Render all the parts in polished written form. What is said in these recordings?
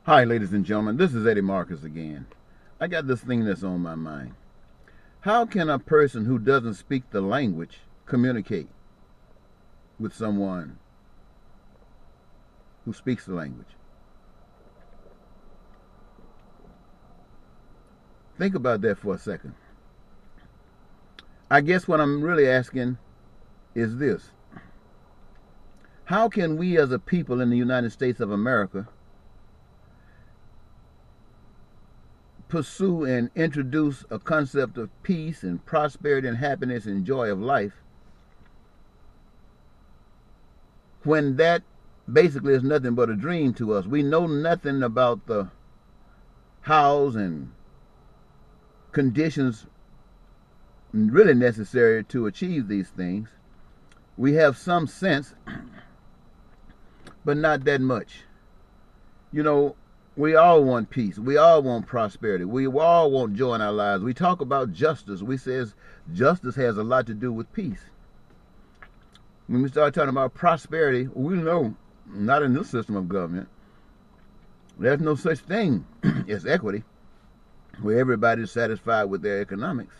Hi, ladies and gentlemen. This is Eddie Marcus again. I got this thing that's on my mind. How can a person who doesn't speak the language communicate with someone who speaks the language? Think about that for a second. I guess what I'm really asking is this. How can we as a people in the United States of America pursue and introduce a concept of peace and prosperity and happiness and joy of life when that basically is nothing but a dream to us? We know nothing about the hows and conditions really necessary to achieve these things. We have some sense, but not that much. You know, we all want peace. We all want prosperity. We all want joy in our lives. We talk about justice. We says justice has a lot to do with peace. When we start talking about prosperity, we know, not in this system of government, there's no such thing as equity, where everybody's satisfied with their economics.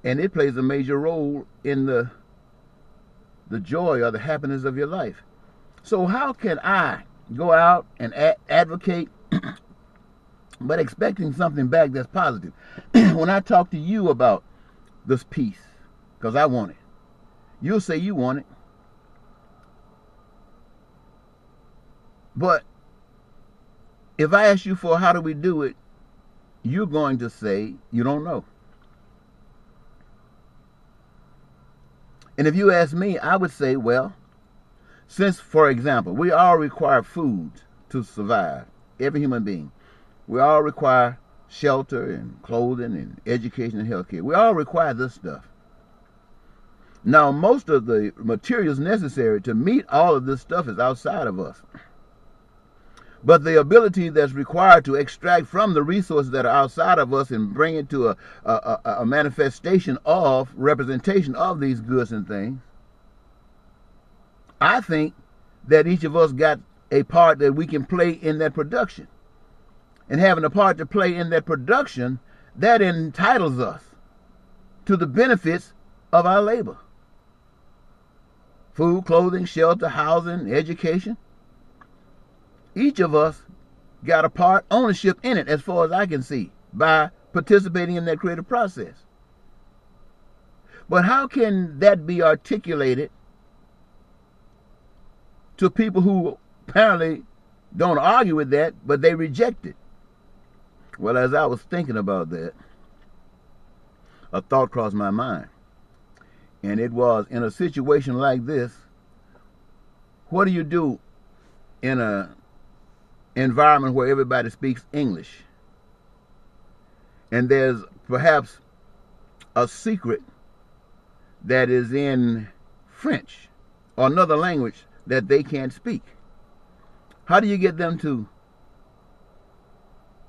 And it plays a major role in the joy or the happiness of your life. So how can I go out and advocate but expecting something back that's positive? When I talk to you about this peace, because I want it, you'll say you want it. But if I ask you for how do we do it, you're going to say you don't know. And if you ask me, I would say, well, since, for example, we all require food to survive, every human being. We all require shelter and clothing and education and health care. We all require this stuff. Now, most of the materials necessary to meet all of this stuff is outside of us. But the ability that's required to extract from the resources that are outside of us and bring it to a manifestation of representation of these goods and things, I think that each of us got a part that we can play in that production. And having a part to play in that production, that entitles us to the benefits of our labor. Food, clothing, shelter, housing, education. Each of us got a part, ownership in it, as far as I can see, by participating in that creative process. But how can that be articulated to people who apparently don't argue with that, but they reject it? Well, as I was thinking about that, a thought crossed my mind. And it was, in a situation like this, what do you do in an environment where everybody speaks English? And there's perhaps a secret that is in French or another language that they can't speak. How do you get them to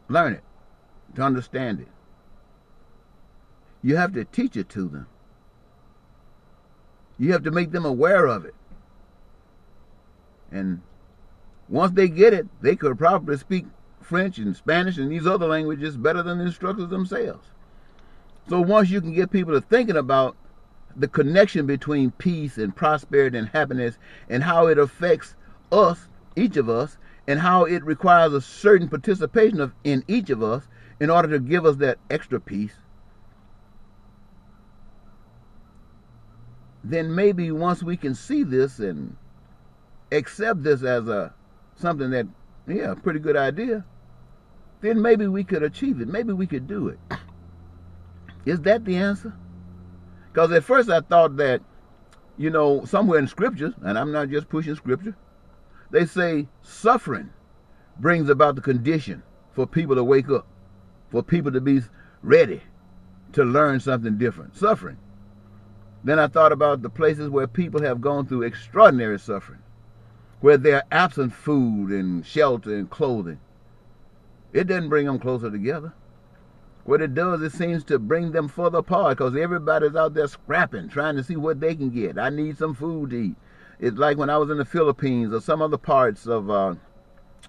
learn it, to understand it? You have to teach it to them. You have to make them aware of it. And once they get it, they could probably speak French and Spanish and these other languages better than the instructors themselves. So once you can get people to thinking about the connection between peace and prosperity and happiness and how it affects us, each of us, and how it requires a certain participation in each of us in order to give us that extra peace, then maybe once we can see this and accept this as something that, yeah, pretty good idea, then maybe we could achieve it. Maybe we could do it. Is that the answer? Because at first I thought that, you know, somewhere in scriptures, and I'm not just pushing scripture, they say suffering brings about the condition for people to wake up, for people to be ready to learn something different. Suffering. Then I thought about the places where people have gone through extraordinary suffering, where they're absent food and shelter and clothing. It doesn't bring them closer together. What it does, it seems to bring them further apart, because everybody's out there scrapping, trying to see what they can get. I need some food to eat. It's like when I was in the Philippines or some other parts of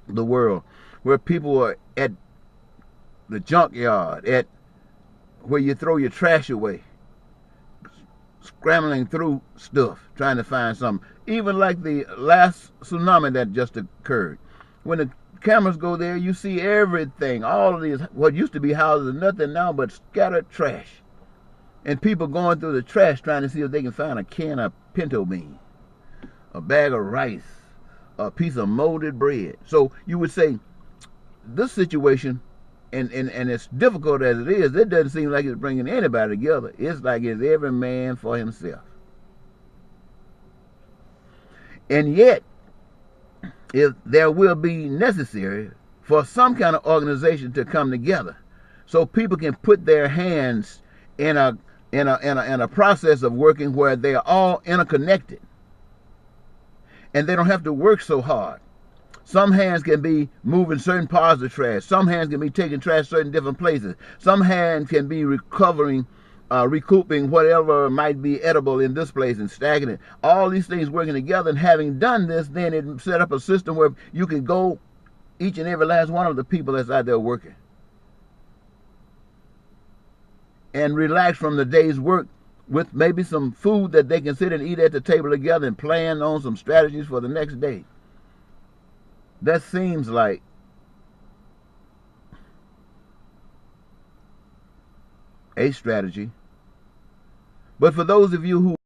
the world, where people are at the junkyard, at where you throw your trash away, scrambling through stuff, trying to find something. Even like the last tsunami that just occurred. When the cameras go there, you see everything. All of these, what used to be houses, nothing now but scattered trash. And people going through the trash trying to see if they can find a can of pinto beans, a bag of rice, a piece of molded bread. So you would say, this situation, and as difficult as it is, it doesn't seem like it's bringing anybody together. It's like it's every man for himself. And yet, if there will be necessary for some kind of organization to come together, so people can put their hands in a process of working where they are all interconnected, and they don't have to work so hard. Some hands can be moving certain parts of trash. Some hands can be taking trash certain different places. Some hands can be recouping whatever might be edible in this place and stacking it. All these things working together, and having done this, then it set up a system where you can go, each and every last one of the people that's out there working, and relax from the day's work with maybe some food that they can sit and eat at the table together and plan on some strategies for the next day. That seems like a strategy. But for those of you who